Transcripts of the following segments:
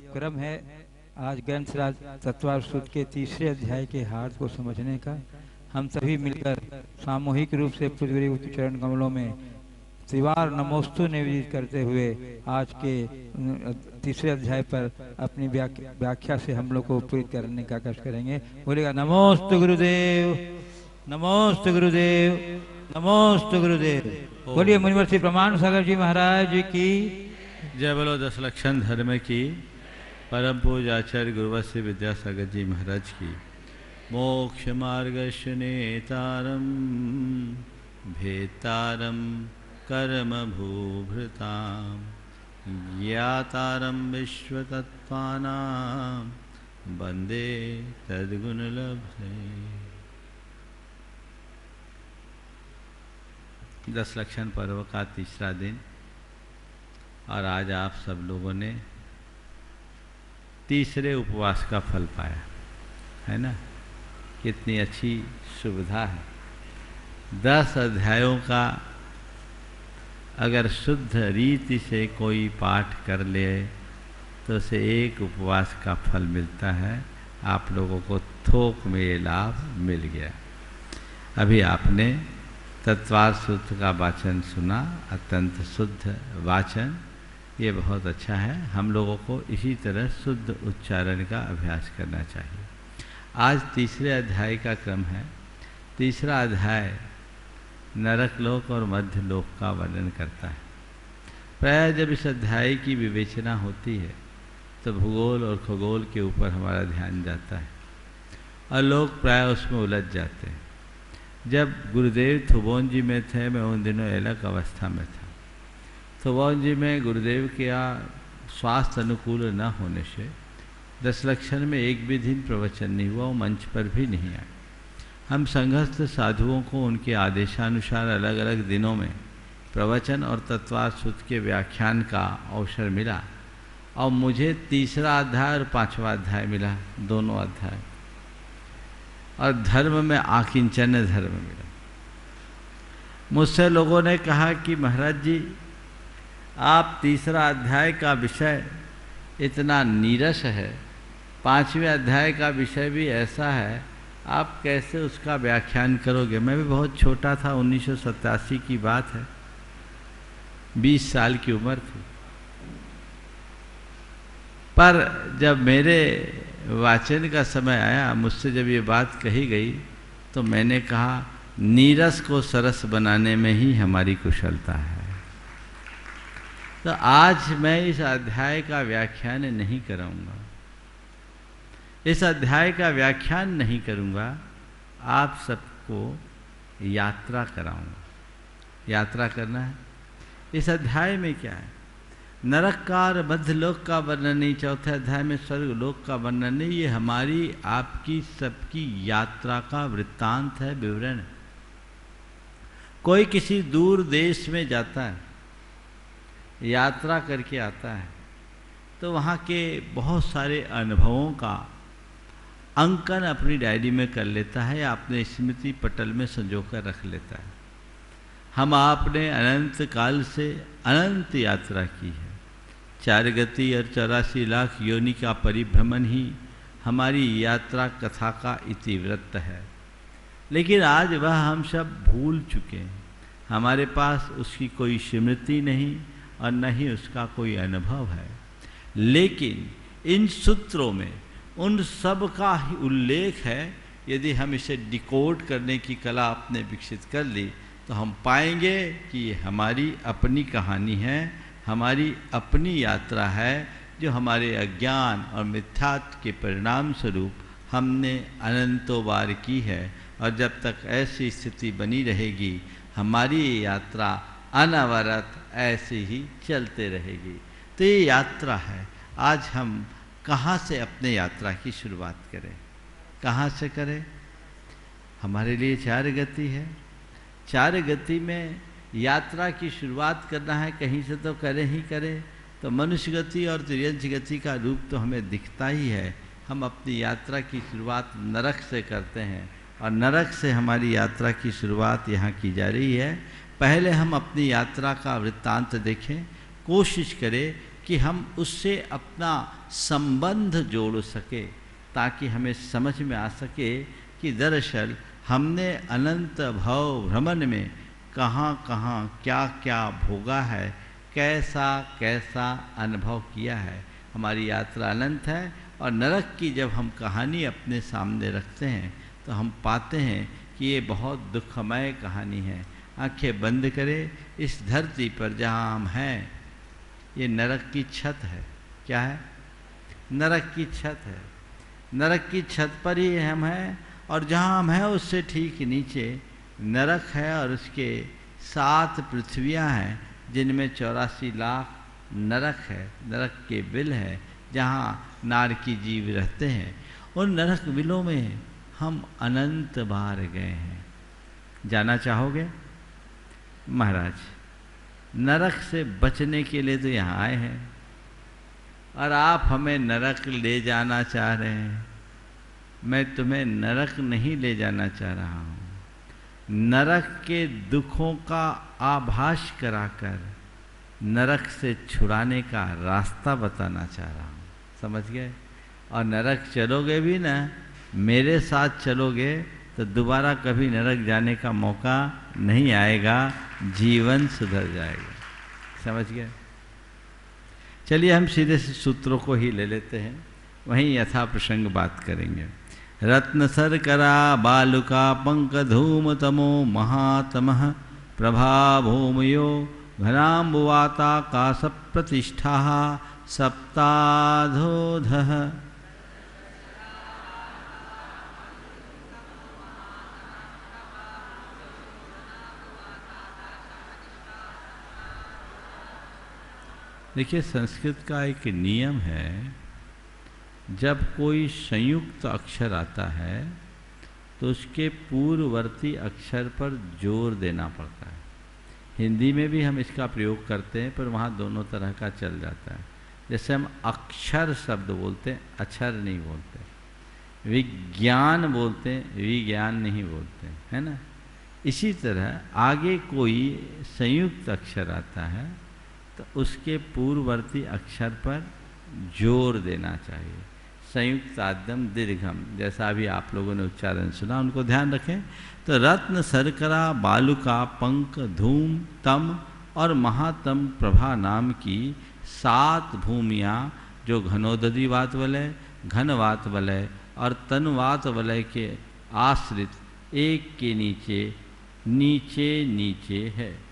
क्रम है आज ग्रंथराज तत्वार सूत्र के तीसरे अध्याय के हार्द को समझने का। हम सभी मिलकर सामूहिक रूप से पृथ्वी उच्च चरण कमलों में त्रिवार नमोस्तु निवेदित करते हुए आज के तीसरे अध्याय पर अपनी व्याख्या से हम लोग को प्रेरित करने का कष्ट करेंगे। बोलेगा नमोस्तु गुरुदेव, नमोस्तु गुरुदेव, नमोस्तु गुरुदेव। बोलिए मुनिवर श्री प्रमाण सागर जी महाराज की जय। बोलो दस लक्षण धर्म की। परम पूज्य आचार्य गुरुवश्री विद्यासागर जी महाराज की। मोक्ष मार्गस्य नेतारम भेतारम कर्म भूभृतां ज्ञातारं विश्वतत्त्वानां वन्दे तद्गुणलब्धे। 10 लक्षण पर्व का तीसरा दिन और आज आप सब लोगों ने तीसरे उपवास का फल पाया है ना। कितनी अच्छी सुविधा है। 10 अध्यायों का अगर शुद्ध रीति से कोई पाठ कर ले तो उसे एक उपवास का फल मिलता है। आप लोगों को थोक में ये लाभ मिल गया। अभी आपने तत्वार सूत्र का वाचन सुना, अत्यंत शुद्ध वाचन, ये बहुत अच्छा है। हम लोगों को इसी तरह शुद्ध उच्चारण का अभ्यास करना चाहिए। आज तीसरे अध्याय का क्रम है। तीसरा अध्याय नरक लोक और मध्य लोक का वर्णन करता है। प्रायः जब इस अध्याय की विवेचना होती है तो भूगोल और खगोल के ऊपर हमारा ध्यान जाता है और लोग प्रायः उसमें उलझ जाते हैं। जब गुरुदेव थुबोन जी में थे, मैं उन दिनों अलग अवस्था में था। थुबोन जी में गुरुदेव के यहाँ स्वास्थ्य अनुकूल न होने से 10 लक्षण में एक भी दिन प्रवचन नहीं हुआ, वो मंच पर भी नहीं आए। हम संघस्थ साधुओं को उनके आदेशानुसार अलग अलग दिनों में प्रवचन और तत्वार सूत्र के व्याख्यान का अवसर मिला और मुझे तीसरा अध्याय और 5वां अध्याय मिला, दोनों अध्याय। और धर्म में आकिंचन धर्म मिला। मुझसे लोगों ने कहा कि महाराज जी आप तीसरा अध्याय का विषय इतना नीरस है, 5वें अध्याय का विषय भी ऐसा है, आप कैसे उसका व्याख्यान करोगे। मैं भी बहुत छोटा था, 1987 की बात है, 20 साल की उम्र थी। पर जब मेरे वाचन का समय आया, मुझसे जब ये बात कही गई तो मैंने कहा नीरस को सरस बनाने में ही हमारी कुशलता है। तो आज मैं इस अध्याय का व्याख्यान नहीं कराऊंगा, इस अध्याय का व्याख्यान नहीं करूंगा, आप सबको यात्रा कराऊंगा। यात्रा करना है। इस अध्याय में क्या है? नरक का और मध्यलोक का वर्णन नहीं, चौथे अध्याय में स्वर्ग लोक का वर्णन नहीं। ये हमारी आपकी सबकी यात्रा का वृत्तांत है, विवरण। कोई किसी दूर देश में जाता है, यात्रा करके आता है, तो वहाँ के बहुत सारे अनुभवों का अंकन अपनी डायरी में कर लेता है या अपने स्मृति पटल में संजो कर रख लेता है। हम आपने अनंत काल से अनंत यात्रा की है। 4 गति और 84 लाख योनि का परिभ्रमण ही हमारी यात्रा कथा का इतिवृत्त है। लेकिन आज वह हम सब भूल चुके हैं। हमारे पास उसकी कोई स्मृति नहीं और न ही उसका कोई अनुभव है। लेकिन इन सूत्रों में उन सब का ही उल्लेख है। यदि हम इसे डिकोड करने की कला आपने विकसित कर ली तो हम पाएंगे कि ये हमारी अपनी कहानी है, हमारी अपनी यात्रा है, जो हमारे अज्ञान और मिथ्यात्व के परिणाम स्वरूप हमने अनंतों बार की है। और जब तक ऐसी स्थिति बनी रहेगी हमारी ये यात्रा अनवरत ऐसे ही चलते रहेगी। तो ये यात्रा है। आज हम कहाँ से अपने यात्रा की शुरुआत करें, कहाँ से करें? हमारे लिए 4 गति है। 4 गति में यात्रा की शुरुआत करना है, कहीं से तो करें ही करें। तो मनुष्य गति और त्रियंश गति का रूप तो हमें दिखता ही है। हम अपनी यात्रा की शुरुआत नरक से करते हैं और नरक से हमारी यात्रा की शुरुआत यहाँ की जा रही है। पहले हम अपनी यात्रा का वृत्तांत देखें, कोशिश करें कि हम उससे अपना संबंध जोड़ सके, ताकि हमें समझ में आ सके कि दरअसल हमने अनंत भव भ्रमण में कहाँ कहाँ क्या क्या भोगा है, कैसा कैसा अनुभव किया है। हमारी यात्रा अनंत है और नरक की जब हम कहानी अपने सामने रखते हैं तो हम पाते हैं कि ये बहुत दुखमय कहानी है। आंखें बंद करें, इस धरती पर जहाँ हम हैं ये नरक की छत है। क्या है? नरक की छत है। नरक की छत पर ही हम हैं और जहाँ हम हैं उससे ठीक नीचे नरक है और उसके 7 पृथ्वियाँ हैं जिनमें 84 लाख नरक है, नरक के बिल है जहाँ नारकी जीव रहते हैं। उन नरक बिलों में हम अनंत बार गए हैं। जाना चाहोगे? महाराज, नरक से बचने के लिए तो यहाँ आए हैं और आप हमें नरक ले जाना चाह रहे हैं। मैं तुम्हें नरक नहीं ले जाना चाह रहा हूँ, नरक के दुखों का आभास कराकर नरक से छुड़ाने का रास्ता बताना चाह रहा हूँ। समझ गए? और नरक चलोगे भी ना, मेरे साथ चलोगे तो दोबारा कभी नरक जाने का मौका नहीं आएगा, जीवन सुधर जाएगा। समझ गए? चलिए हम सीधे से सूत्रों को ही ले लेते हैं, वहीं यथा प्रसंग बात करेंगे। रत्न सरकरा बालुका पंक धूम तमो महातमः प्रभा भूमयो घनाम्बुवाता काश प्रतिष्ठा सप्ताधोधः। देखिए, संस्कृत का एक नियम है, जब कोई संयुक्त अक्षर आता है तो उसके पूर्ववर्ती अक्षर पर जोर देना पड़ता है। हिंदी में भी हम इसका प्रयोग करते हैं, पर वहाँ दोनों तरह का चल जाता है। जैसे हम अक्षर शब्द बोलते हैं, अक्षर नहीं बोलते। विज्ञान बोलते हैं, विज्ञान नहीं बोलते, है ना। इसी तरह आगे कोई संयुक्त अक्षर आता है तो उसके पूर्ववर्ती अक्षर पर जोर देना चाहिए। संयुक्त आद्यम दीर्घम, जैसा अभी आप लोगों ने उच्चारण सुना, उनको ध्यान रखें। तो रत्न सरकरा बालुका पंक धूम तम और महातम प्रभा नाम की 7 भूमियाँ जो घनोदधि वात वलय, घनवात वलय और तनवात वलय के आश्रित एक के नीचे नीचे नीचे है।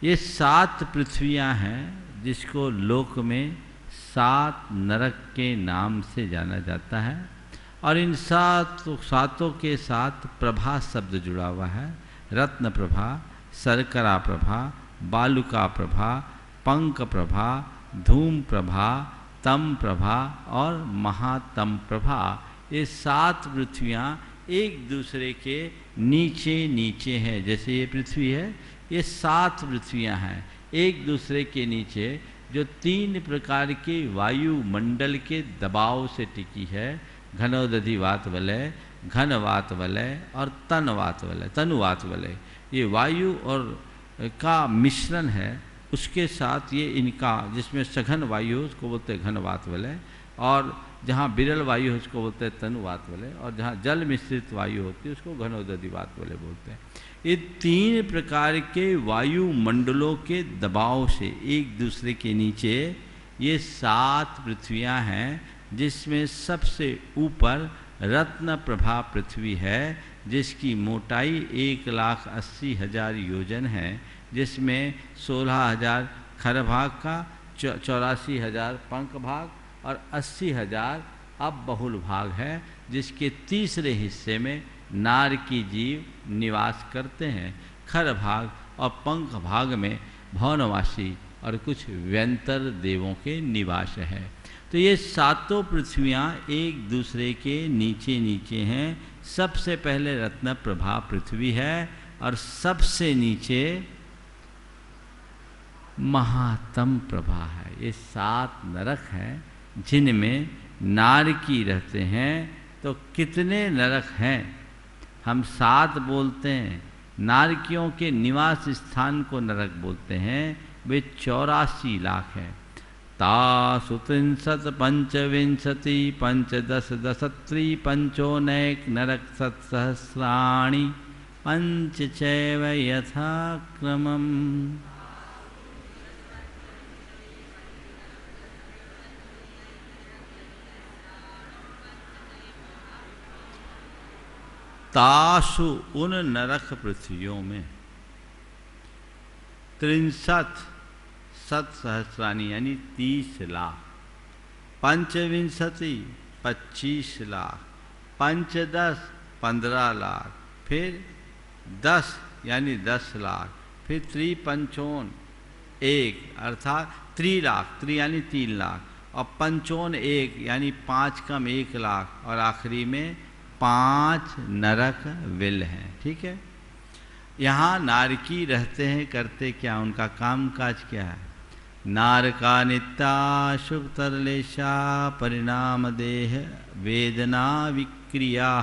ये 7 पृथ्वियाँ हैं जिसको लोक में 7 नरक के नाम से जाना जाता है। और इन सातों के साथ प्रभा शब्द जुड़ा हुआ है। रत्न प्रभा, सरकरा प्रभा, बालुका प्रभा, पंक प्रभा, धूम प्रभा, तम प्रभा और महातम प्रभा। ये 7 पृथ्वियाँ एक दूसरे के नीचे नीचे हैं। जैसे ये पृथ्वी है, ये 7 पृथ्वियाँ हैं एक दूसरे के नीचे, जो 3 प्रकार के वायुमंडल के दबाव से टिकी है। घनोदधि वात वलय, घनवात वलय और तनवात वलय, तनुवात वलय। ये वायु और का मिश्रण है, उसके साथ ये इनका, जिसमें सघन वायु उसको बोलते हैं घनवात वलय, और जहाँ बिरल वायु है उसको बोलते हैं तनुवात वलय, और जहाँ जल मिश्रित वायु होती है उसको घनोदधि वात वलय बोलते हैं। ये 3 प्रकार के वायुमंडलों के दबाव से एक दूसरे के नीचे ये 7 पृथ्वियाँ हैं, जिसमें सबसे ऊपर रत्न प्रभा पृथ्वी है, जिसकी मोटाई 1,80,000 योजन है, जिसमें 16,000 खर भाग का, 84,000 पंख भाग और 80,000 अब बहुल भाग है, जिसके तीसरे हिस्से में नार की जीव निवास करते हैं। खर भाग और पंख भाग में भवनवासी और कुछ व्यंतर देवों के निवास है। तो ये 7 पृथ्वियाँ एक दूसरे के नीचे नीचे हैं। सबसे पहले रत्न प्रभा पृथ्वी है और सबसे नीचे महातम प्रभा है। ये 7 नरक हैं जिनमें नारकी रहते हैं। तो कितने नरक हैं? हम 7 बोलते हैं। नारकियों के निवास स्थान को नरक बोलते हैं, वे 84 लाख हैं। तासु त्रिंशत् पंचविंशति पंचदश दशत्री पंचोनैक नरक सत्सहस्राणि पंच चैव यथा क्रमम्। तासु उन नरक पृथ्वियों में 63 सत्सहस्राणी यानी 30 लाख, पंचविंशति 25 लाख, पंचदश 15 लाख, फिर 10 यानी 10 लाख, फिर त्रिपंचोन 1 अर्थात 3 लाख, 3 यानी 3 लाख, और पंचोन 1 यानी 5 कम 1 लाख, और आखिरी में 5 नरक विल हैं। ठीक है, यहाँ नारकी रहते हैं, करते क्या, उनका काम काज क्या है? नारका नित्या शुभ तरलेशा परिणाम देह वेदना विक्रिया।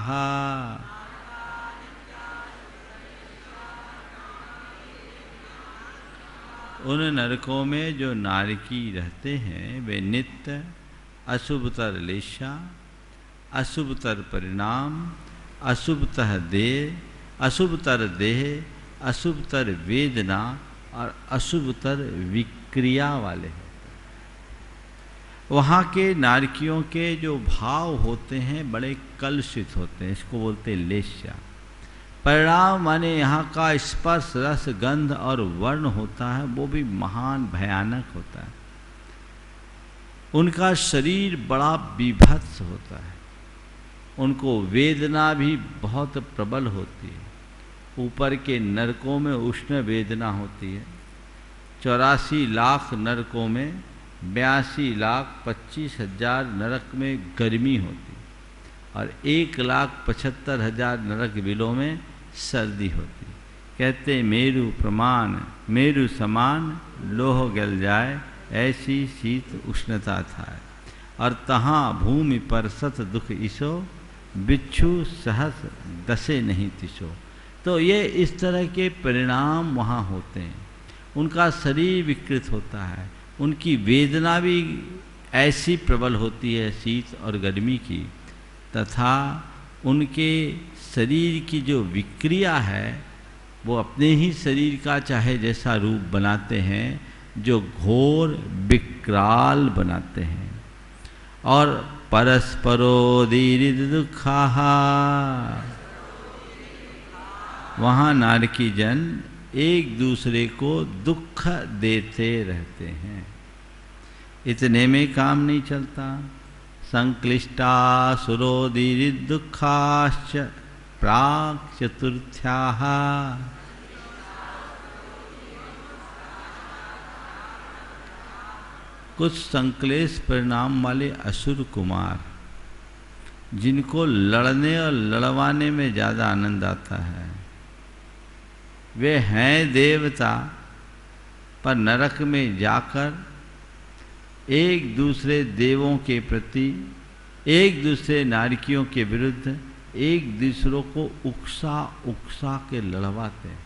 उन नरकों में जो नारकी रहते हैं वे नित्य अशुभतर लेशा, अशुभतर परिणाम, अशुभतर देह, अशुभतर वेदना और अशुभतर विक्रिया वाले हैं। वहाँ के नारकियों के जो भाव होते हैं बड़े कलुषित होते हैं, इसको बोलते हैं लेश्या। परिणाम माने यहाँ का स्पर्श रस गंध और वर्ण होता है, वो भी महान भयानक होता है। उनका शरीर बड़ा विभत्स होता है, उनको वेदना भी बहुत प्रबल होती है। ऊपर के नरकों में उष्ण वेदना होती है। 84 लाख नरकों में 82,25,000 नरक में गर्मी होती है, और 1,75,000 नरक बिलों में सर्दी होती। कहते मेरु प्रमाण मेरु समान लोह गल जाए, ऐसी शीत उष्णता था। और तहाँ भूमि पर सत दुख इसो, बिच्छू सहस दसे नहीं तिसो। तो ये इस तरह के परिणाम वहाँ होते हैं। उनका शरीर विकृत होता है, उनकी वेदना भी ऐसी प्रबल होती है शीत और गर्मी की, तथा उनके शरीर की जो विक्रिया है वो अपने ही शरीर का चाहे जैसा रूप बनाते हैं, जो घोर विकराल बनाते हैं। और परस्परोदीरिद दुखाहा, वहाँ नारकी जन एक दूसरे को दुख देते रहते हैं। इतने में काम नहीं चलता। संक्लिष्टा सुरोदीरिद दुखाश्च प्राक् चतुर्थ्याः, कुछ संक्लेश परिणाम वाले असुर कुमार, जिनको लड़ने और लड़वाने में ज़्यादा आनंद आता है, वे हैं देवता, पर नरक में जाकर एक दूसरे देवों के प्रति, एक दूसरे नारकियों के विरुद्ध एक दूसरों को उकसा उकसा के लड़वाते हैं।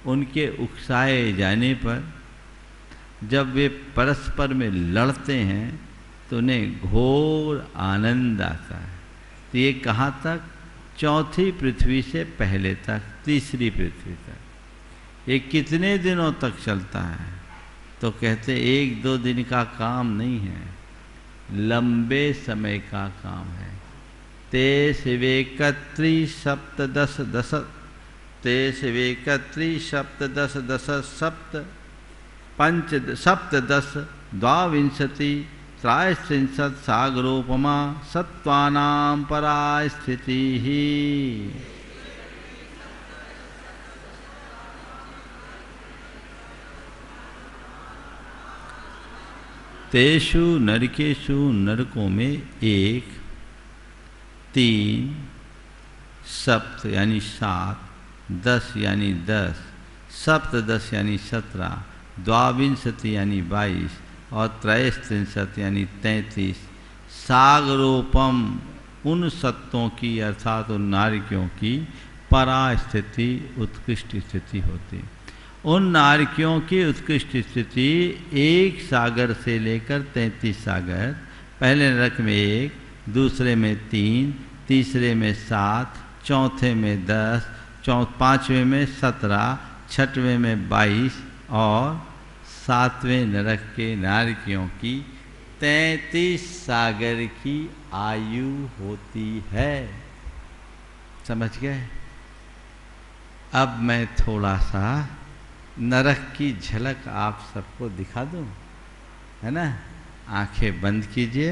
उनके उकसाए जाने पर जब वे परस्पर में लड़ते हैं तो उन्हें घोर आनंद आता है। तो ये कहाँ तक? चौथी पृथ्वी से पहले तक, तीसरी पृथ्वी तक। ये कितने दिनों तक चलता है? तो कहते 1-2 दिन का काम नहीं है, लंबे समय का काम है। ते शिवेकत्री सप्तदश दश, ते शिवेकत्री सप्तदश दश सप्त पंच सप्तदश द्वाविंशति त्रयस्त्रिंशत् सागरोपमा सत्त्वानां परा स्थितिः। तेषु नरकेषु, नरकों में 1, 3, सप्त यानी 7, 10 यानी 10, सप्तदश यानी 17, द्वाविंशति यानी 22 और त्रयस्त्रिंशत् यानी 33 सागरोपम, उन सत्तों की अर्थात उन नारकियों की परा स्थिति, उत्कृष्ट स्थिति होती। उन नारकियों की उत्कृष्ट स्थिति, एक सागर से लेकर 33 सागर, पहले नरक में 1, दूसरे में 3, तीसरे में 7, चौथे में 10, पाँचवें में 17, छठवें में 22 और सातवें नरक के नारकियों की 33 सागर की आयु होती है। समझ गए? अब मैं थोड़ा सा नरक की झलक आप सबको दिखा दूं, है ना? आंखें बंद कीजिए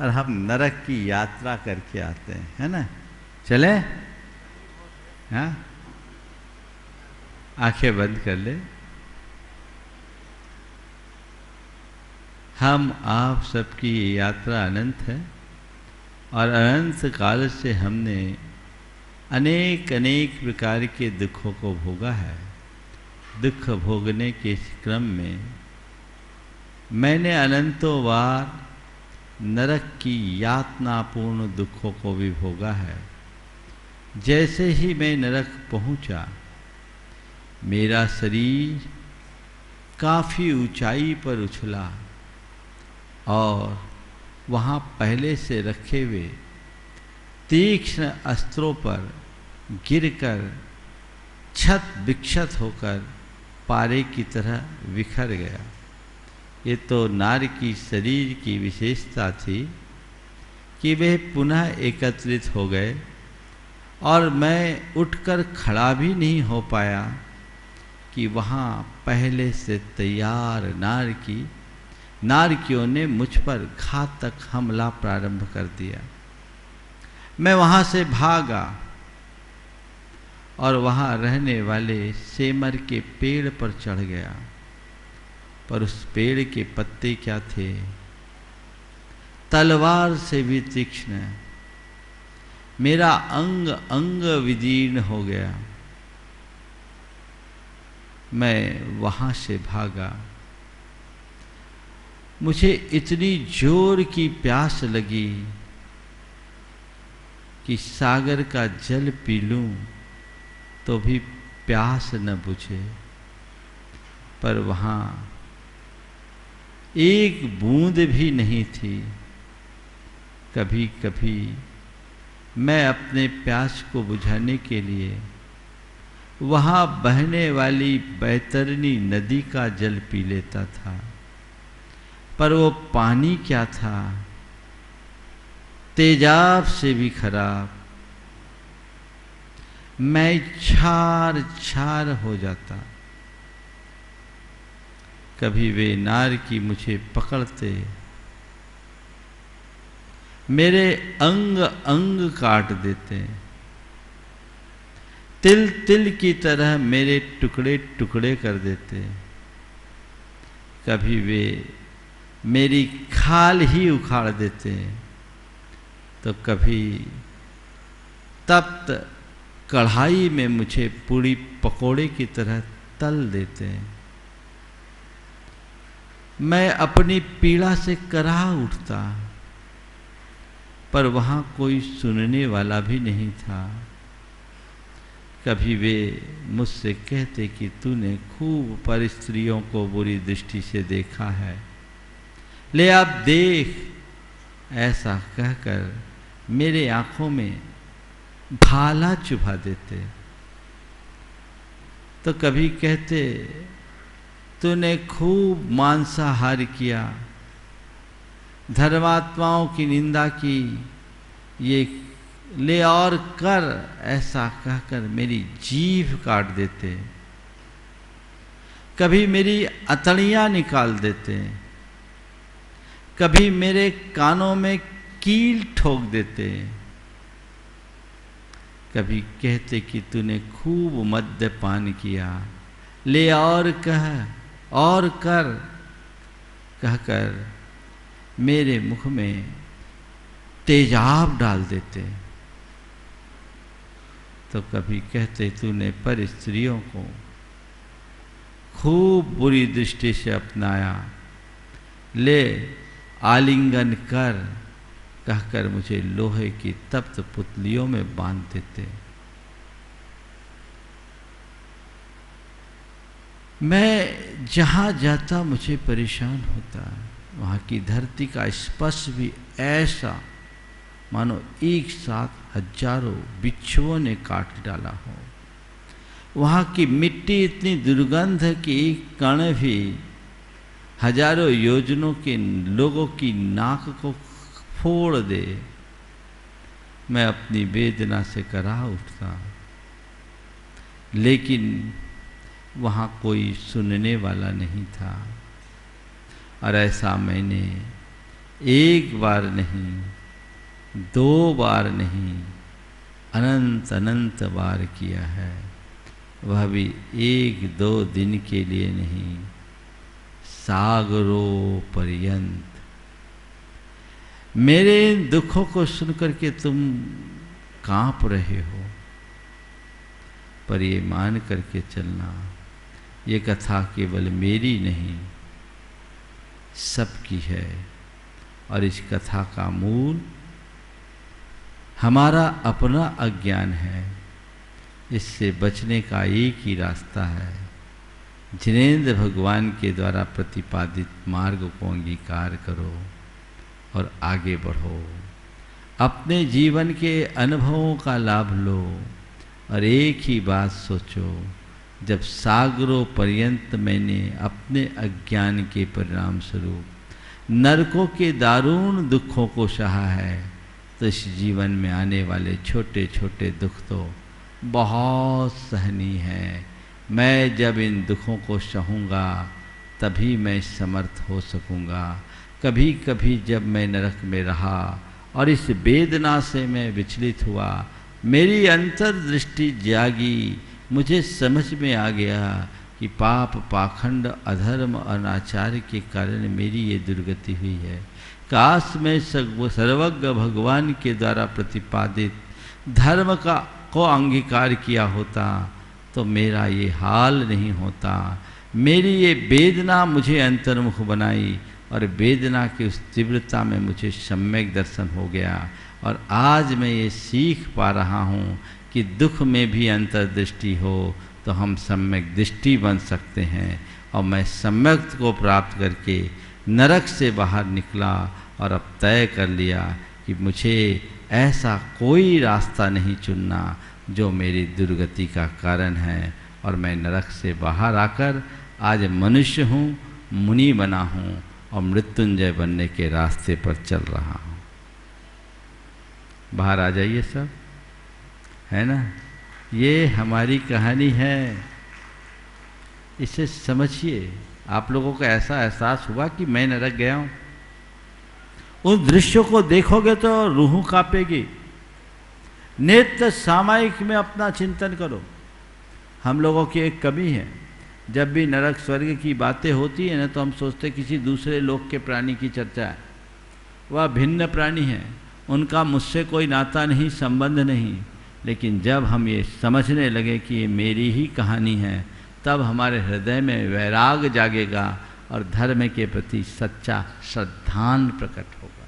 और हम नरक की यात्रा करके आते हैं, है ना? चले? हाँ, आंखें बंद कर ले। हम आप सबकी ये यात्रा अनंत है और अनंत काल से हमने अनेक अनेक प्रकार के दुखों को भोगा है। दुख भोगने के क्रम में मैंने अनंतों बार नरक की यातनापूर्ण दुखों को भी भोगा है। जैसे ही मैं नरक पहुंचा, मेरा शरीर काफ़ी ऊंचाई पर उछला और वहाँ पहले से रखे हुए तीक्ष्ण अस्त्रों पर गिरकर छत विक्षत होकर पारे की तरह बिखर गया। ये तो नार की शरीर की विशेषता थी कि वे पुनः एकत्रित हो गए और मैं उठकर खड़ा भी नहीं हो पाया कि वहाँ पहले से तैयार नारकियों ने मुझ पर घातक हमला प्रारंभ कर दिया। मैं वहाँ से भागा और वहाँ रहने वाले सेमर के पेड़ पर चढ़ गया, पर उस पेड़ के पत्ते क्या थे? तलवार से भी तीक्ष्ण। मेरा अंग अंग विदीर्ण हो गया। मैं वहाँ से भागा। मुझे इतनी जोर की प्यास लगी कि सागर का जल पी लूं तो भी प्यास न बुझे, पर वहाँ एक बूंद भी नहीं थी। कभी कभी मैं अपने प्यास को बुझाने के लिए वहाँ बहने वाली बैतरनी नदी का जल पी लेता था, पर वो पानी क्या था? तेजाब से भी खराब। मैं छार छार हो जाता। कभी वे नार की मुझे पकड़ते, मेरे अंग अंग काट देते, तिल तिल की तरह मेरे टुकड़े टुकड़े कर देते। कभी वे मेरी खाल ही उखाड़ देते, तो कभी तप्त कढ़ाई में मुझे पूरी पकोड़े की तरह तल देते। मैं अपनी पीड़ा से कराह उठता, पर वहाँ कोई सुनने वाला भी नहीं था। कभी वे मुझसे कहते कि तूने खूब पर स्त्रियों को बुरी दृष्टि से देखा है, ले आप देख। ऐसा कहकर मेरे आंखों में भाला चुभा देते। तो कभी कहते तूने खूब मांसाहार किया, धर्मात्माओं की निंदा की, ये ले और कर। ऐसा कहकर मेरी जीभ काट देते। कभी मेरी अतड़ियाँ निकाल देते, कभी मेरे कानों में कील ठोक देते। कभी कहते कि तूने खूब मद्यपान किया, ले और कह और कर। कहकर मेरे मुख में तेजाब डाल देते। तो कभी कहते तूने पर स्त्रियों को खूब बुरी दृष्टि से अपनाया, ले आलिंगन कर। कहकर मुझे लोहे की तप्त पुतलियों में बांध देते। मैं जहाँ जाता मुझे परेशान होता, वहाँ की धरती का स्पर्श भी ऐसा मानो एक साथ हजारों बिच्छुओं ने काट डाला हो। वहाँ की मिट्टी इतनी दुर्गंध है कि एक कण भी हजारों योजनों के लोगों की नाक को फोड़ दे। मैं अपनी वेदना से करा उठता, लेकिन वहाँ कोई सुनने वाला नहीं था। और ऐसा मैंने एक बार नहीं, 2 बार नहीं, अनंत अनंत बार किया है। वह भी 1-2 दिन के लिए नहीं, सागरों पर्यंत। मेरे इन दुखों को सुनकर के तुम कांप रहे हो, पर ये मान करके चलना, ये कथा केवल मेरी नहीं, सबकी है। और इस कथा का मूल हमारा अपना अज्ञान है। इससे बचने का एक ही रास्ता है, जिनेंद्र भगवान के द्वारा प्रतिपादित मार्ग को अंगीकार करो और आगे बढ़ो। अपने जीवन के अनुभवों का लाभ लो और एक ही बात सोचो, जब सागरों पर्यंत मैंने अपने अज्ञान के परिणाम स्वरूप नरकों के दारुण दुखों को सहा है, तो इस जीवन में आने वाले छोटे छोटे दुख तो बहुत सहनीय है। मैं जब इन दुखों को सहूँगा तभी मैं समर्थ हो सकूँगा। कभी कभी जब मैं नरक में रहा और इस वेदना से मैं विचलित हुआ, मेरी अंतर्दृष्टि जागी, मुझे समझ में आ गया कि पाप, पाखंड, अधर्म, अनाचार के कारण मेरी ये दुर्गति हुई है। काश मैं सर्वज्ञ भगवान के द्वारा प्रतिपादित धर्म को अंगीकार किया होता तो मेरा ये हाल नहीं होता। मेरी ये वेदना मुझे अंतर्मुख बनाई और वेदना की उस तीव्रता में मुझे सम्यक दर्शन हो गया। और आज मैं ये सीख पा रहा हूँ कि दुख में भी अंतर्दृष्टि हो तो हम सम्यक दृष्टि बन सकते हैं। और मैं सम्यक को प्राप्त करके नरक से बाहर निकला और अब तय कर लिया कि मुझे ऐसा कोई रास्ता नहीं चुनना जो मेरी दुर्गति का कारण है। और मैं नरक से बाहर आकर आज मनुष्य हूँ, मुनि बना हूँ और मृत्युंजय बनने के रास्ते पर चल रहा हूँ। बाहर आ जाइए सब, है ना। ये हमारी कहानी है, इसे समझिए। आप लोगों को ऐसा एहसास हुआ कि मैं नरक गया हूँ। उन दृश्यों को देखोगे तो रूह कांपेगी। नित्य सामायिक में अपना चिंतन करो। हम लोगों की एक कमी है, जब भी नरक स्वर्ग की बातें होती है ना, तो हम सोचते किसी दूसरे लोक के प्राणी की चर्चा है। वह भिन्न प्राणी है, उनका मुझसे कोई नाता नहीं, संबंध नहीं। लेकिन जब हम ये समझने लगे कि ये मेरी ही कहानी है, तब हमारे हृदय में वैराग जागेगा और धर्म के प्रति सच्चा श्रद्धान प्रकट होगा।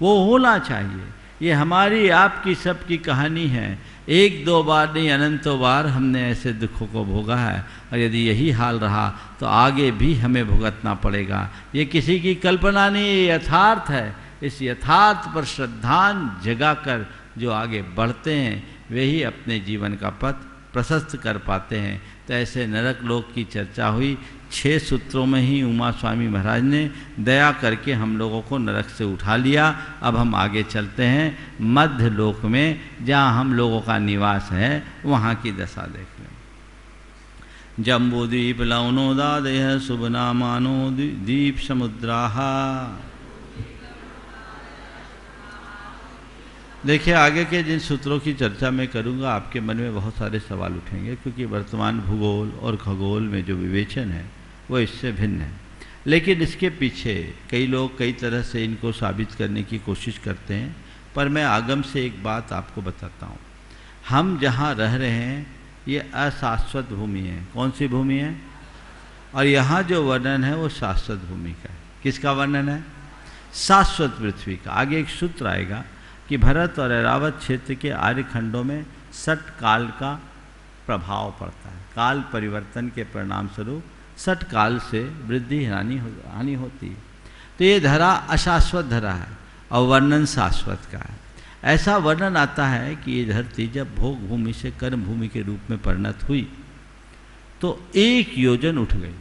वो होना चाहिए। ये हमारी आपकी सबकी कहानी है। 1-2 बार नहीं, अनंतों बार हमने ऐसे दुखों को भोगा है। और यदि यही हाल रहा तो आगे भी हमें भुगतना पड़ेगा। ये किसी की कल्पना नहीं, ये यथार्थ है। इस यथार्थ पर श्रद्धान जगाकर जो आगे बढ़ते हैं वे ही अपने जीवन का पथ प्रशस्त कर पाते हैं। तो ऐसे नरक लोक की चर्चा हुई। 6 सूत्रों में ही उमा स्वामी महाराज ने दया करके हम लोगों को नरक से उठा लिया। अब हम आगे चलते हैं मध्य लोक में, जहाँ हम लोगों का निवास है, वहाँ की दशा देख लें। जम्बूद्वीप लवनोदादेह शुभ नामानो द्वीप समुद्राहा। देखिए, आगे के जिन सूत्रों की चर्चा मैं करूंगा, आपके मन में बहुत सारे सवाल उठेंगे, क्योंकि वर्तमान भूगोल और खगोल में जो विवेचन है वो इससे भिन्न है। लेकिन इसके पीछे कई लोग कई तरह से इनको साबित करने की कोशिश करते हैं, पर मैं आगम से एक बात आपको बताता हूँ। हम जहाँ रह रहे हैं ये अशाश्वत भूमि है। कौन सी भूमि है? और यहाँ जो वर्णन है वो शाश्वत भूमि का है। किसका वर्णन है? शाश्वत पृथ्वी का। आगे एक सूत्र आएगा कि भरत और ऐरावत क्षेत्र के आर्य खंडों में 60 काल का प्रभाव पड़ता है। काल परिवर्तन के परिणाम स्वरूप सट काल से वृद्धि हानि होती है। तो ये धरा अशाश्वत धरा है और वर्णन शाश्वत का है। ऐसा वर्णन आता है कि ये धरती जब भोग भूमि से कर्म भूमि के रूप में परिणत हुई तो 1 योजन उठ गई।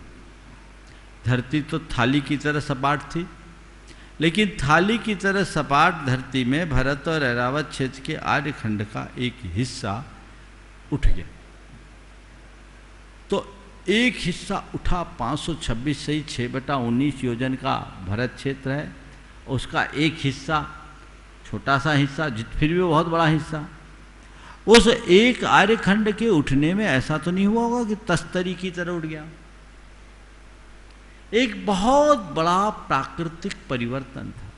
धरती तो थाली की तरह सपाट थी, लेकिन थाली की तरह सपाट धरती में भरत और ऐरावत क्षेत्र के आर्यखंड का एक हिस्सा उठ गया। तो एक हिस्सा उठा 526 सही 6/19 योजन का भरत क्षेत्र है, उसका एक हिस्सा, छोटा सा हिस्सा, फिर भी बहुत बड़ा हिस्सा, उस एक आर्यखंड के उठने में ऐसा तो नहीं हुआ होगा कि तस्तरी की तरह उठ गया। एक बहुत बड़ा प्राकृतिक परिवर्तन था।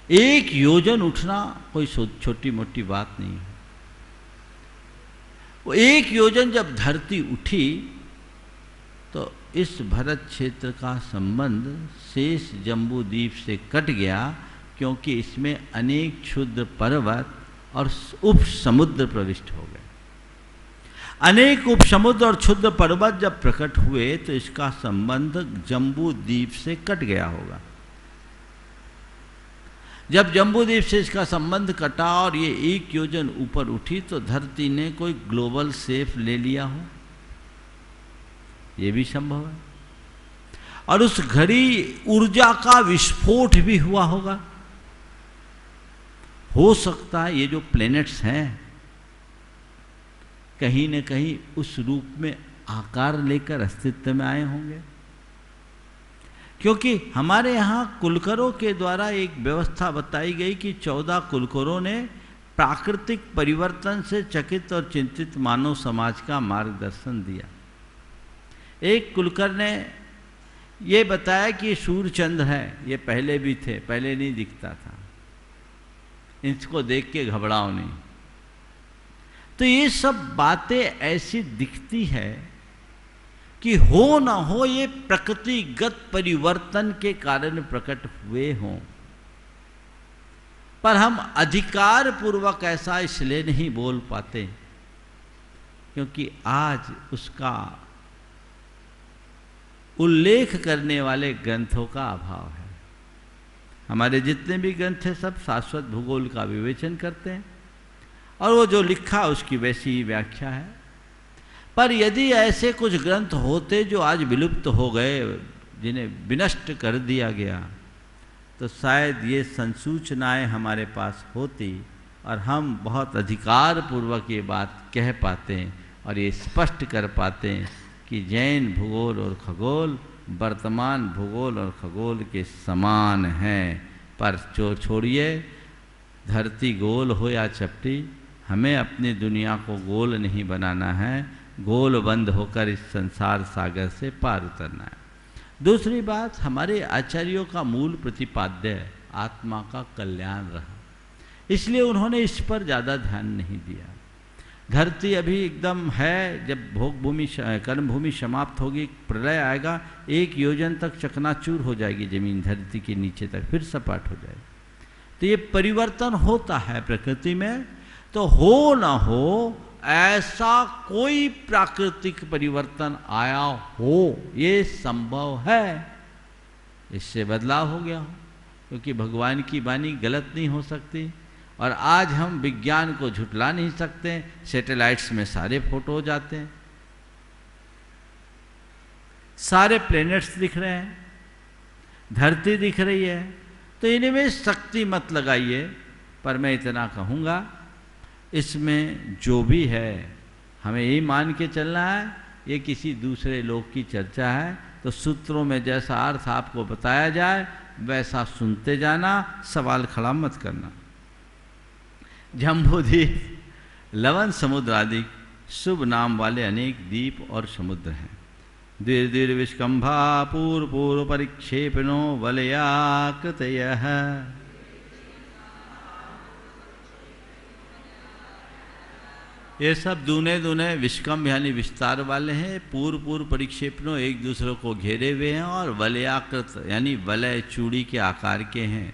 1 योजन उठना कोई छोटी मोटी बात नहीं है। वो 1 योजन जब धरती उठी तो इस भरत क्षेत्र का संबंध शेष जम्बू द्वीप से कट गया, क्योंकि इसमें अनेक क्षुद्र पर्वत और उप समुद्र प्रविष्ट हो गए। अनेक उपसमुद्र और क्षुद्र पर्वत जब प्रकट हुए तो इसका संबंध जम्बू द्वीप से कट गया होगा। जब जम्बू द्वीप से इसका संबंध कटा और ये 1 योजन ऊपर उठी तो धरती ने कोई ग्लोबल सेफ ले लिया हो, ये भी संभव है। और उस घड़ी ऊर्जा का विस्फोट भी हुआ होगा। हो सकता है ये जो प्लैनेट्स हैं कहीं न कहीं उस रूप में आकार लेकर अस्तित्व में आए होंगे, क्योंकि हमारे यहाँ कुलकरों के द्वारा एक व्यवस्था बताई गई कि 14 कुलकरों ने प्राकृतिक परिवर्तन से चकित और चिंतित मानव समाज का मार्गदर्शन दिया। एक कुलकर ने ये बताया कि सूर्य चंद्र है, ये पहले भी थे, पहले नहीं दिखता था, इसको देख के घबराओ नहीं। तो ये सब बातें ऐसी दिखती है कि हो ना हो ये प्रकृतिगत परिवर्तन के कारण प्रकट हुए हों, पर हम अधिकार पूर्वक ऐसा इसलिए नहीं बोल पाते क्योंकि आज उसका उल्लेख करने वाले ग्रंथों का अभाव है। हमारे जितने भी ग्रंथ हैं सब शाश्वत भूगोल का विवेचन करते हैं और वो जो लिखा उसकी वैसी ही व्याख्या है। पर यदि ऐसे कुछ ग्रंथ होते जो आज विलुप्त हो गए, जिन्हें विनष्ट कर दिया गया, तो शायद ये संसूचनाएं हमारे पास होती और हम बहुत अधिकार पूर्वक ये बात कह पाते और ये स्पष्ट कर पाते कि जैन भूगोल और खगोल वर्तमान भूगोल और खगोल के समान हैं। पर छोड़िए, धरती गोल हो या चपटी, हमें अपनी दुनिया को गोल नहीं बनाना है, गोल बंद होकर इस संसार सागर से पार उतरना है। दूसरी बात, हमारे आचार्यों का मूल प्रतिपाद्य आत्मा का कल्याण रहा, इसलिए उन्होंने इस पर ज़्यादा ध्यान नहीं दिया। धरती अभी एकदम है, जब भोग भूमि कर्म भूमि समाप्त होगी, प्रलय आएगा, 1 योजन तक चकनाचूर हो जाएगी जमीन, धरती के नीचे तक फिर सपाट हो जाएगी। तो ये परिवर्तन होता है प्रकृति में। तो हो ना हो ऐसा कोई प्राकृतिक परिवर्तन आया हो, ये संभव है, इससे बदलाव हो गया हो, क्योंकि भगवान की वाणी गलत नहीं हो सकती। और आज हम विज्ञान को झुटला नहीं सकते। सैटेलाइट्स में सारे फोटो हो जाते हैं, सारे प्लैनेट्स दिख रहे हैं, धरती दिख रही है। तो इनमें शक्ति मत लगाइए, पर मैं इतना कहूँगा, इसमें जो भी है हमें यही मान के चलना है, ये किसी दूसरे लोग की चर्चा है। तो सूत्रों में जैसा अर्थ आपको बताया जाए वैसा सुनते जाना, सवाल खड़ा मत करना। जम्बूद्वीप, लवन समुद्र आदि शुभ नाम वाले अनेक द्वीप और समुद्र हैं। दीर्घ दीर्घ विष्कंभा पूर्व पूर्व परिक्षेपणो वलयाकृतयः। ये सब दूने दूने विष्कंभ यानी विस्तार वाले हैं, पूर्व पूर्व परिक्षेपणों एक दूसरे को घेरे हुए हैं, और वलयाकृत यानी वलय चूड़ी के आकार के हैं।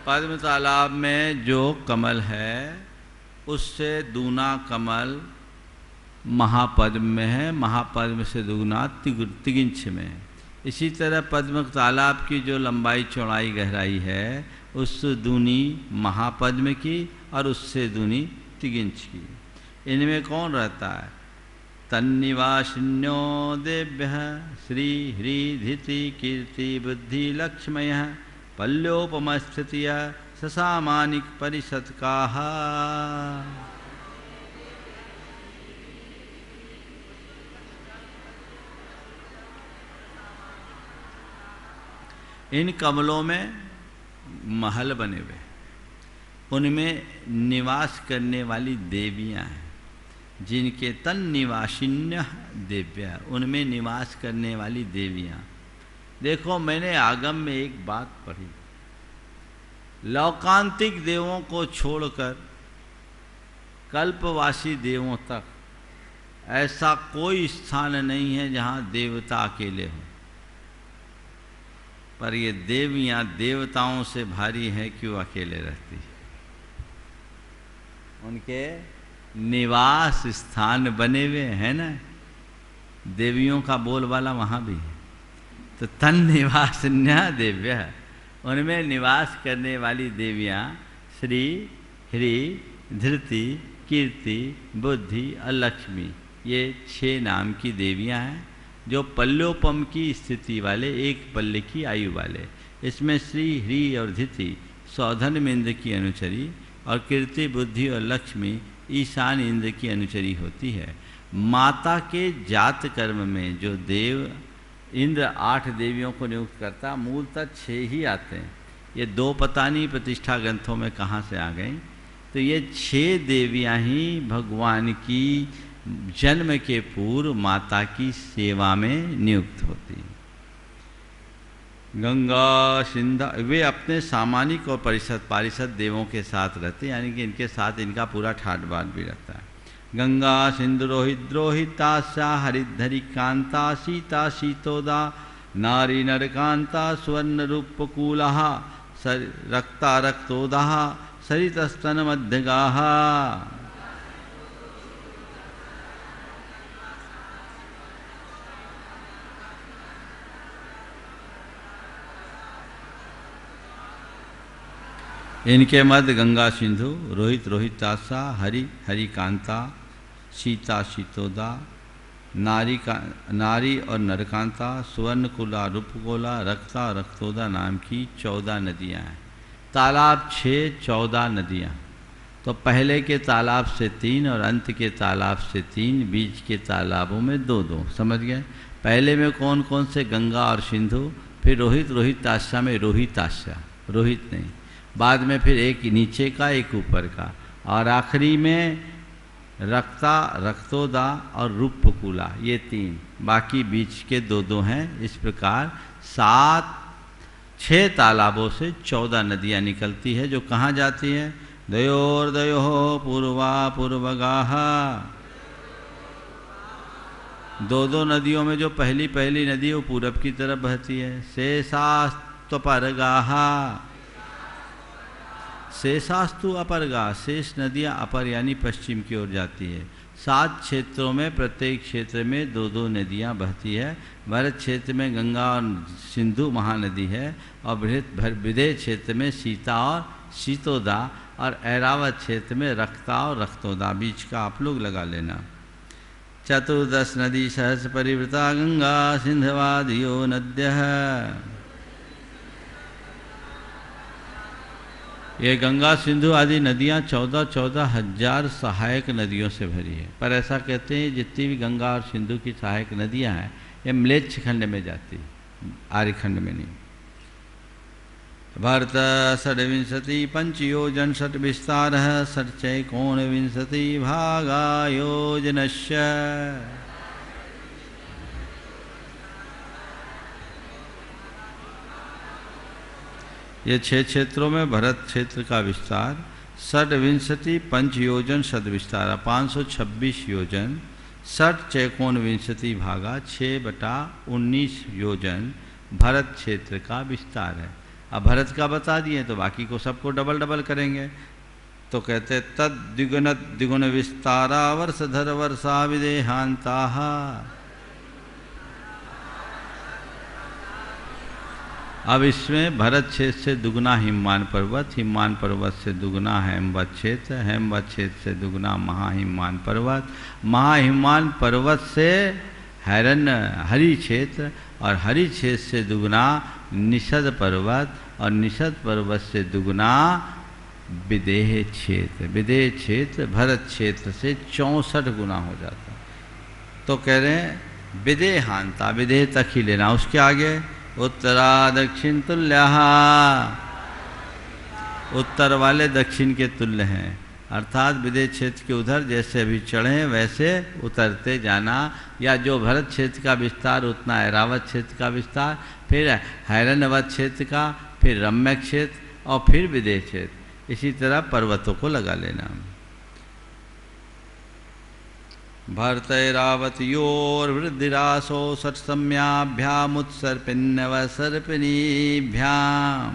पद्म तालाब में जो कमल है उससे दूना कमल महापद्म में है, महापद्म से दुगुना तिगिंछ में है। इसी तरह पद्म तालाब की जो लंबाई चौड़ाई गहराई है उससे दूनी महापद्म की और उससे दूनी तिगिंछ की। इनमें कौन रहता है? तन्निवासिन्यो देव्य श्री ह्री धिति कीर्ति बुद्धि लक्ष्मय पल्योपमस्थितिय ससामानिक परिषत्काः। इन कमलों में महल बने हुए, उनमें निवास करने वाली देवियां हैं, जिनके तन निवासिन्य देव्या, उनमें निवास करने वाली देवियां। देखो, मैंने आगम में एक बात पढ़ी, लौकांतिक देवों को छोड़कर कल्पवासी देवों तक ऐसा कोई स्थान नहीं है जहां देवता अकेले हों। पर ये देवियां देवताओं से भारी है, क्यों अकेले रहती है? उनके निवास स्थान बने हुए हैं ना, देवियों का बोलबाला वहाँ भी है। तो तन निवासिन्या देव्य, उनमें निवास करने वाली देवियाँ श्री ह्री धृति कीर्ति बुद्धि और लक्ष्मी, ये 6 नाम की देवियाँ हैं जो पल्योपम की स्थिति वाले, एक पल्ले की आयु वाले। इसमें श्री ह्री और धिति सौधन में इंद्र की अनुचरी और कीर्ति बुद्धि और लक्ष्मी ईशान इंद्र की अनुचरी होती है। माता के जात कर्म में जो देव इंद्र 8 देवियों को नियुक्त करता, मूलतः 6 ही आते हैं। ये 2 पता नहीं प्रतिष्ठा ग्रंथों में कहाँ से आ गई। तो ये 6 देवियाँ ही भगवान की जन्म के पूर्व माता की सेवा में नियुक्त होती। गंगा सिंधा, वे अपने सामानिक और पारिषद देवों के साथ रहते, यानी कि इनके साथ इनका पूरा ठाट बाट भी रहता है। गंगा सिंधु रोहिद्रोहिताशा हरिधरी कांता सीता शीतोदा नारी नरकांता स्वर्ण रूपकूला रक्ता रक्तोदा सरितस्तन मध्यगाः। इनके मध्य गंगा सिंधु रोहिताशा हरि हरिकांता सीता शीतोदा नारी और नरकांता सुवर्णकुला रूपकोला रक्ता रक्तोदा नाम की 14 नदियाँ हैं। तालाब 6, 14 नदियाँ। तो पहले के तालाब से 3 और अंत के तालाब से 3, बीच के तालाबों में 2-2। समझ गए? पहले में कौन कौन से? गंगा और सिंधु, फिर रोहिताशा में रोहिताशा, रोहित नहीं, बाद में फिर एक नीचे का एक ऊपर का, और आखिरी में रक्ता रक्तोदा और रूपकुला, ये 3। बाकी बीच के 2-2 हैं। इस प्रकार 6 तालाबों से 14 नदियाँ निकलती है, जो कहाँ जाती है? दयोर्दयो पूर्वा पूर्वगाः। 2-2 नदियों में जो पहली नदी वो पूरब की तरफ बहती है। शेषास्त्वपरगाः, शेषास्तु अपरगा, शेष नदियाँ अपर यानी पश्चिम की ओर जाती है। 7 क्षेत्रों में प्रत्येक क्षेत्र में 2-2 नदियाँ बहती है। भरत क्षेत्र में गंगा और सिंधु महानदी है, और विदेह क्षेत्र में सीता और शीतोदा, और ऐरावत क्षेत्र में रक्ता और रक्तोदा। बीच का आप लोग लगा लेना। 14 नदी सहस्र परिवृता गंगा सिंधवादियो नद्यः। ये गंगा सिंधु आदि नदियाँ 14 हजार सहायक नदियों से भरी है। पर ऐसा कहते हैं जितनी भी गंगा और सिंधु की सहायक नदियाँ हैं ये म्लेच्छ खंड में जाती, आर्यखंड में नहीं। भारत 6 पंचयोजन 6 विस्तार 6 कोणविंशति भागा योजनस्य। ये 6 क्षेत्रों में भरत क्षेत्र का विस्तार 6 पंचयोजन 6 विस्तार 526 योजन, 6 कोणविंशति भागा 6/19 योजन भरत क्षेत्र का विस्तार है। अब भरत का बता दिए तो बाकी को सबको डबल डबल करेंगे। तो कहते तद द्विगुण द्विगुण विस्तारा वर्षधर वर्षा विदेहांता। अब इसमें भरत क्षेत्र से दुगना हिमवान पर्वत, हिमवान पर्वत से दुगना हेमवत क्षेत्र, हेमवत क्षेत्र से दुगना महाहिमवान पर्वत, महाहिमवान पर्वत से हरि क्षेत्र, और हरि क्षेत्र से दुगना निषद पर्वत, और निषद पर्वत से दुगना विदेह क्षेत्र। विदेह क्षेत्र भरत क्षेत्र से 64 गुना हो जाता। तो कह रहे हैं विदेहांता, विदेह तक ही लेना, उसके आगे उत्तरा दक्षिण तुल्य, उत्तर वाले दक्षिण के तुल्य हैं। अर्थात विदेह क्षेत्र के उधर जैसे अभी चढ़े वैसे उतरते जाना, या जो भरत क्षेत्र का विस्तार उतना ऐरावत क्षेत्र का विस्तार, फिर हैरण्यवत क्षेत्र का, फिर रम्य क्षेत्र और फिर विदेह क्षेत्र। इसी तरह पर्वतों को लगा लेना। भरतैरावतयोर्वृद्धिरासो षट्सम्याभ्यामुत्सर्पिण्यवसर्पिणीभ्याम्।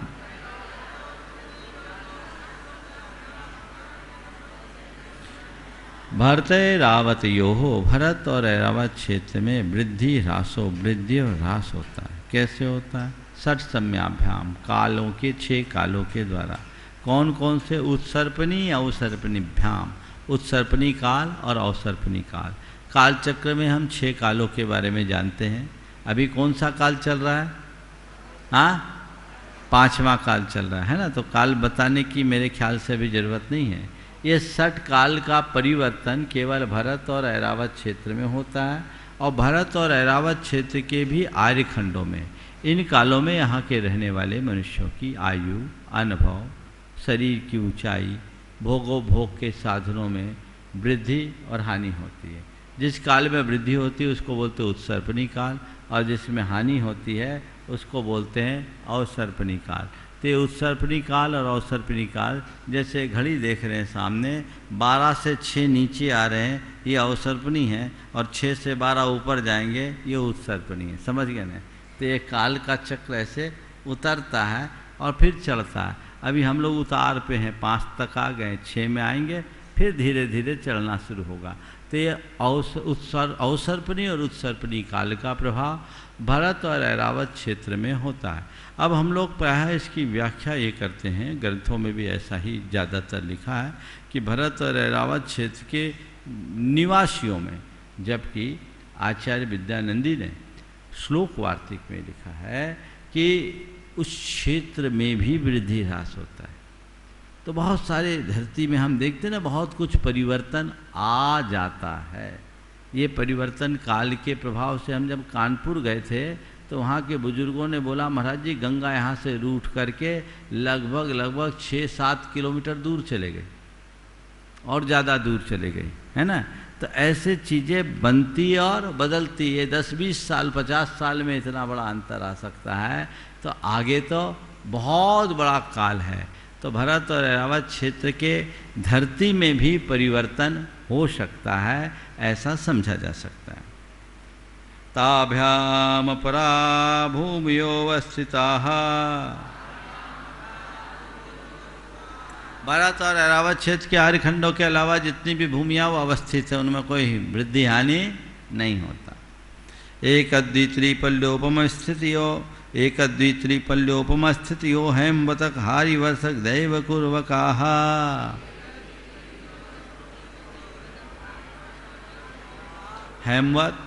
भरतैरावतयोः, भरत और ऐरावत क्षेत्र में वृद्धि ह्रासो, वृद्धि और ह्रास होता है। कैसे होता है? षट्सम्याभ्याम, कालों के 6 कालों के द्वारा। कौन कौन से? उत्सर्पणी अवसर्पणीभ्याम, उत्सर्पणी काल और अवसर्पणी काल। काल चक्र में हम 6 कालों के बारे में जानते हैं। अभी कौन सा काल चल रहा है? हाँ, 5वां काल चल रहा है ना। तो काल बताने की मेरे ख्याल से अभी ज़रूरत नहीं है। ये 60 काल का परिवर्तन केवल भरत और ऐरावत क्षेत्र में होता है, और भरत और ऐरावत क्षेत्र के भी आर्यखंडों में इन कालों में यहाँ के रहने वाले मनुष्यों की आयु, अनुभव, शरीर की ऊंचाई, भोगोपभोग के साधनों में वृद्धि और हानि होती है। जिस काल में वृद्धि होती है उसको बोलते हैं उत्सर्पणी काल, और जिसमें हानि होती है उसको बोलते हैं अवसर्पणी काल। तो उत्सर्पणी काल और अवसर्पणी काल, जैसे घड़ी देख रहे हैं सामने, 12 से 6 नीचे आ रहे हैं ये अवसर्पणी है, और 6 से 12 ऊपर जाएंगे ये उत्सर्पणी है। समझ गए ना? तो ये काल का चक्र ऐसे उतरता है और फिर चढ़ता है। अभी हम लोग उतार पे हैं, 5 तक आ गए, 6 में आएंगे, फिर धीरे धीरे चढ़ना शुरू होगा। तो ये अवसर्पणी और उत्सर्पणी काल का प्रभाव भरत और ऐरावत क्षेत्र में होता है। अब हम लोग प्रायः इसकी व्याख्या ये करते हैं, ग्रंथों में भी ऐसा ही ज़्यादातर लिखा है कि भरत और ऐरावत क्षेत्र के निवासियों में, जबकि आचार्य विद्यानंदी ने श्लोक वार्तिक में लिखा है कि उस क्षेत्र में भी वृद्धि ह्रास होता है। तो बहुत सारे धरती में हम देखते हैं ना, बहुत कुछ परिवर्तन आ जाता है। ये परिवर्तन काल के प्रभाव से, हम जब कानपुर गए थे तो वहाँ के बुजुर्गों ने बोला, महाराज जी गंगा यहाँ से रूठ करके लगभग 6-7 किलोमीटर दूर चले गए, और ज़्यादा दूर चले गई, है ना। तो ऐसे चीज़ें बनती और बदलती है। 10-20 साल 50 साल में इतना बड़ा अंतर आ सकता है, तो आगे तो बहुत बड़ा काल है। तो भरत और ऐरावत क्षेत्र के धरती में भी परिवर्तन हो सकता है, ऐसा समझा जा सकता है। ताभ्याम परा भूमियो अवस्थिताः, भरत और ऐरावत क्षेत्र के आर्यखंडों के अलावा जितनी भी भूमियाँ वो अवस्थित है, उनमें कोई वृद्धि हानि नहीं होता। एक द्वित्रिपल्योपम स्थितियो, एक द्वित्रिपल्योपम स्थितियो हेमवतक हारिवर्षक दैव कुर्वकाः। हेमवत,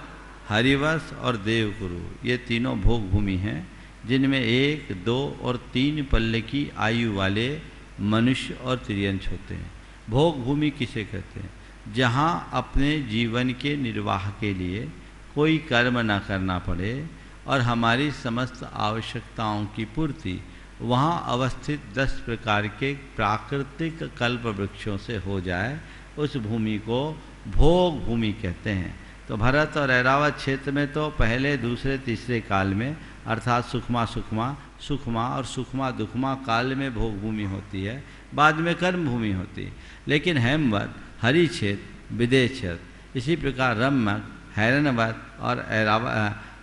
हरिवर्ष और देवकुरु, ये तीनों भोग भूमि हैं, जिनमें 1, 2 और 3 पल्ले की आयु वाले मनुष्य और त्रियंश होते हैं। भोग भूमि किसे कहते हैं? जहाँ अपने जीवन के निर्वाह के लिए कोई कर्म न करना पड़े और हमारी समस्त आवश्यकताओं की पूर्ति वहाँ अवस्थित 10 प्रकार के प्राकृतिक कल्प वृक्षों से हो जाए, उस भूमि को भोग भूमि कहते हैं। तो भरत और ऐरावत क्षेत्र में तो पहले, दूसरे, तीसरे काल में, अर्थात सुखमा और सुखमा दुखमा काल में भोग भूमि होती है, बाद में कर्म भूमि होती है। लेकिन हेमवत, हरि क्षेत्र, विदेह क्षेत्र, इसी प्रकार रम्य, हैरण्यवत और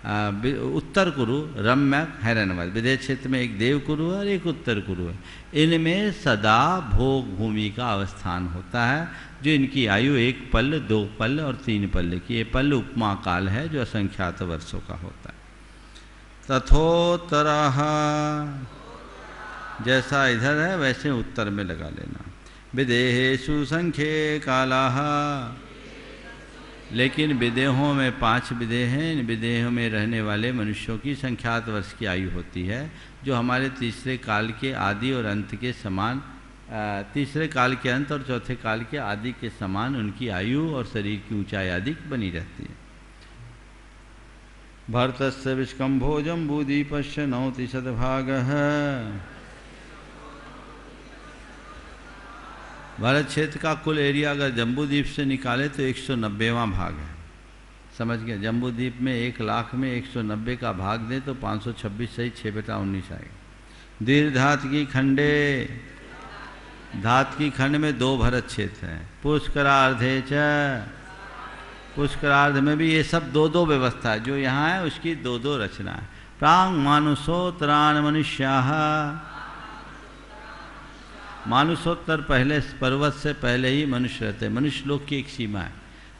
उत्तर कुरु, रम्यक, हैरनवत। विदेह क्षेत्र में एक देव कुरु है और एक उत्तर कुरु है। इनमें सदा भोग भूमि का अवस्थान होता है, जो इनकी आयु 1 पल्ल, 2 पल्ल और 3 पल्ल की। ये पल्ल उपमा काल है जो असंख्यात वर्षों का होता है। तथोत्तरः, जैसा इधर है वैसे उत्तर में लगा लेना। विदेहेषु संख्ये कालाः, लेकिन विदेहों में 5 विदेह हैं। इन विदेहों में रहने वाले मनुष्यों की संख्यात वर्ष की आयु होती है, जो हमारे तीसरे काल के आदि और अंत के समान, तीसरे काल के अंत और चौथे काल के आदि के समान उनकी आयु और शरीर की ऊंचाई आदि बनी रहती है। भरतस्य विष्कम्भो जम्बूद्वीपस्य 90 भागः, भारत क्षेत्र का कुल एरिया अगर जम्बूद्वीप से निकाले तो 190वां भाग है। समझ गए? जम्बूद्वीप में 1 लाख में 190 का भाग दें तो 526 सही 6/19 आएगा। दीर्घात की खंडे, धात की खंड में 2 भरत क्षेत्र हैं। पुष्करार्धे च, पुष्करार्ध में भी ये सब 2-2 व्यवस्था है। जो यहाँ है उसकी 2-2 रचना है। प्रांग मानुषोत्तराण मनुष्याः, मानुषोत्तर पहले पर्वत से पहले ही मनुष्य रहते हैं। मनुष्य लोक की एक सीमा है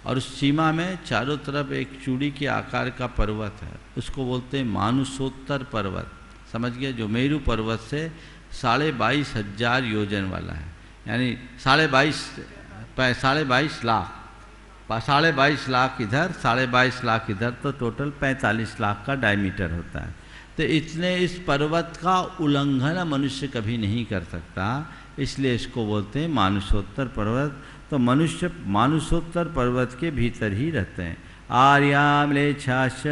और उस सीमा में चारों तरफ एक चूड़ी के आकार का पर्वत है, उसको बोलते हैं मानुषोत्तर पर्वत। समझ गए? जो मेरू पर्वत से 22,500 योजन वाला है, यानी 22,500 लाख, 22.5 लाख इधर, 22.5 लाख इधर, तो टोटल 45 लाख का डायमीटर होता है। तो इतने इस पर्वत का उल्लंघन मनुष्य कभी नहीं कर सकता, इसलिए इसको बोलते हैं मानुषोत्तर पर्वत। तो मनुष्य मानुषोत्तर पर्वत के भीतर ही रहते हैं। आर्या म्लेच्छाश्च,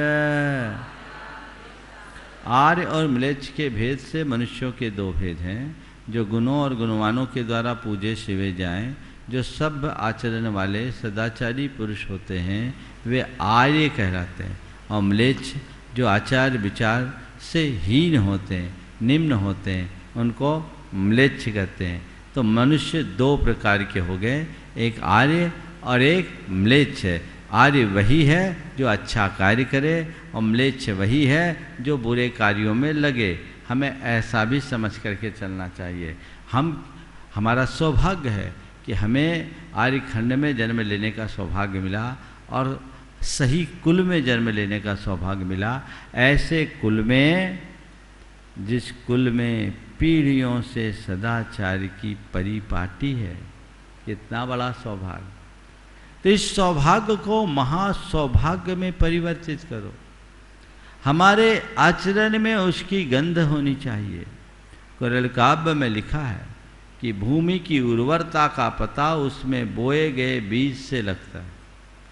आर्य और म्लेच्छ के भेद से मनुष्यों के 2 भेद हैं, जो गुणों और गुणवानों के द्वारा पूजे सेवे जाएं। जो सभ्य आचरण वाले सदाचारी पुरुष होते हैं वे आर्य कहलाते हैं, और म्लेच्छ जो आचार विचार से हीन होते हैं, निम्न होते हैं, उनको म्लेच्छ कहते हैं। तो मनुष्य 2 प्रकार के हो गए, एक आर्य और एक म्लेच्छ है। आर्य वही है जो अच्छा कार्य करे और म्लेच्छ वही है जो बुरे कार्यों में लगे। हमें ऐसा भी समझ करके चलना चाहिए। हमारा सौभाग्य है कि हमें आर्य खंड में जन्म लेने का सौभाग्य मिला और सही कुल में जन्म लेने का सौभाग्य मिला। ऐसे कुल में, जिस कुल में पीढ़ियों से सदाचार की परिपाटी है, कितना बड़ा सौभाग्य। तो इस सौभाग्य को महासौभाग्य में परिवर्तित करो। हमारे आचरण में उसकी गंध होनी चाहिए। कुरल काव्य में लिखा है कि भूमि की उर्वरता का पता उसमें बोए गए बीज से लगता है।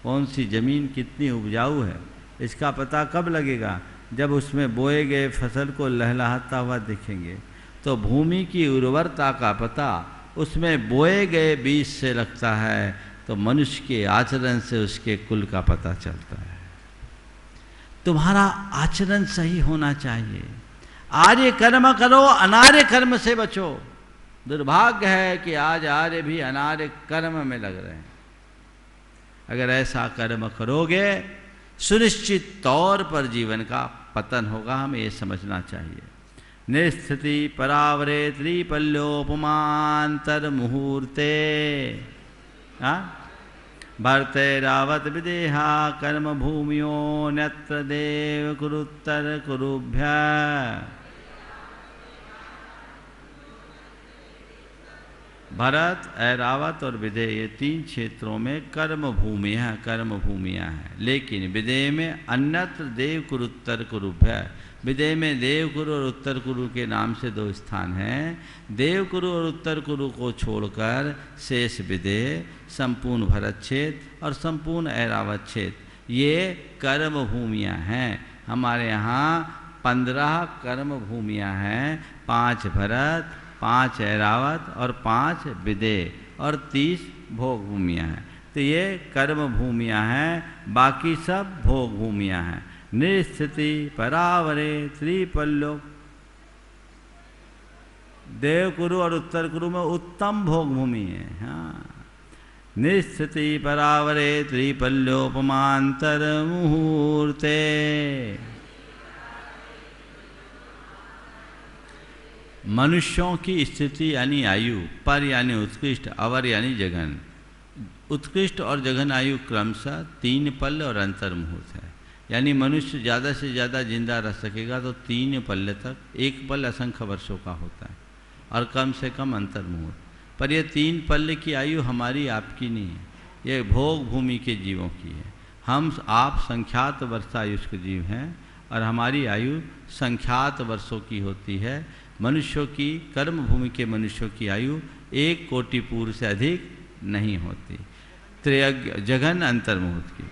कौन सी जमीन कितनी उपजाऊ है इसका पता कब लगेगा? जब उसमें बोए गए फसल को लहलहाता हुआ दिखेंगे। तो भूमि की उर्वरता का पता उसमें बोए गए बीज से लगता है, तो मनुष्य के आचरण से उसके कुल का पता चलता है। तुम्हारा आचरण सही होना चाहिए। आर्य कर्म करो, अनार्य कर्म से बचो। दुर्भाग्य है कि आज आर्य भी अनार्य कर्म में लग रहे हैं। अगर ऐसा कर्म करोगे सुनिश्चित तौर पर जीवन का पतन होगा, हमें ये समझना चाहिए। निस्थिति परावरे त्रिपल्योपमांतर मुहूर्ते भरते रावत विदेहा कर्म भूमियो नत्र देव कुरुत्तर कुरुभ्य। भरत, ऐरावत और विदेह, ये 3 क्षेत्रों में कर्म भूमियाँ हैं। लेकिन विदेह में अन्यत्र देव कुरु उत्तर कुरुभ्य। विदेह में देव कुरु और उत्तर कुरु के नाम से 2 स्थान हैं। देव कुरु और उत्तर कुरु को छोड़कर शेष विदेह, संपूर्ण भरत क्षेत्र और संपूर्ण ऐरावत क्षेत्र ये कर्म भूमियाँ हैं। हमारे यहाँ 15 कर्म भूमियाँ हैं, 5 भरत, 5 ऐरावत और 5 विदेह और 30 भोग भूमियाँ हैं। तो ये कर्म भूमियाँ हैं, बाकी सब भोग भूमियाँ हैं। निस्थिति परावरे त्रिपल्लो, देव कुरु और उत्तर कुरु में उत्तम भोग भूमि है। हाँ, निस्थिति परावरे त्रिपल्योपमांतर मुहूर्ते। मनुष्यों की स्थिति यानी आयु, पर यानी उत्कृष्ट, अवर यानी जघन। उत्कृष्ट और जघन आयु क्रमशः 3 पल्ल और अंतर्मुहूर्त है। यानी मनुष्य ज़्यादा से ज़्यादा जिंदा रह सकेगा तो 3 पल्ल तक, 1 पल असंख्य वर्षों का होता है और कम से कम अंतर्मुहूर्त। पर यह 3 पल्ल की आयु हमारी आपकी नहीं है, यह भोग भूमि के जीवों की है। हम आप संख्यात वर्षायुष्क जीव हैं और हमारी आयु संख्यात वर्षों की होती है। मनुष्यों की, कर्म भूमि के मनुष्यों की आयु 1 कोटि पूर्व से अधिक नहीं होती। त्रयज्ञ जघन अंतर्मुहूर्त की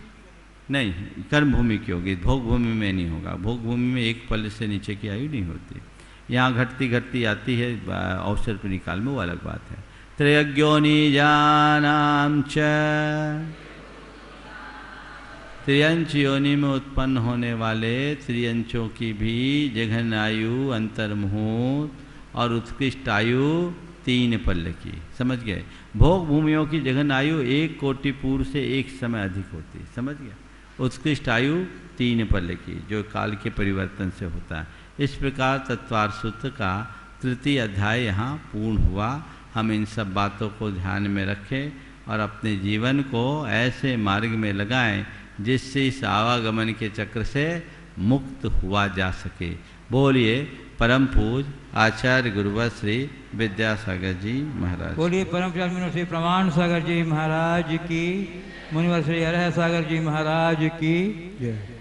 नहीं, कर्म भूमि की होगी, भोग भूमि में नहीं होगा। भोग भूमि में 1 पल से नीचे की आयु नहीं होती। यहाँ घटती घटती आती है अवसर पर निकाल में, वो अलग बात है। त्रयज्ञोनिजानां च, त्रियंच योनि में उत्पन्न होने वाले त्रियंचों की भी जघन आयु, अंतर्मुहूर्त और उत्कृष्ट आयु 3 पल्ल की। समझ गए? भोग भूमियों की जघन आयु 1 कोटि पूर्व से एक समय अधिक होती है। समझ गया? उत्कृष्ट आयु 3 पल्ल की, जो काल के परिवर्तन से होता है। इस प्रकार तत्वार्थ सूत्र का 3 अध्याय यहाँ पूर्ण हुआ। हम इन सब बातों को ध्यान में रखें और अपने जीवन को ऐसे मार्ग में लगाएं जिससे इस आवागमन के चक्र से मुक्त हुआ जा सके। बोलिए परम पूज आचार्य गुरुवर श्री विद्यासागर जी महाराज। बोलिए परम पूज्य श्री प्रमाण सागर जी महाराज की, मुनिवर श्री हरह सागर जी महाराज की जय।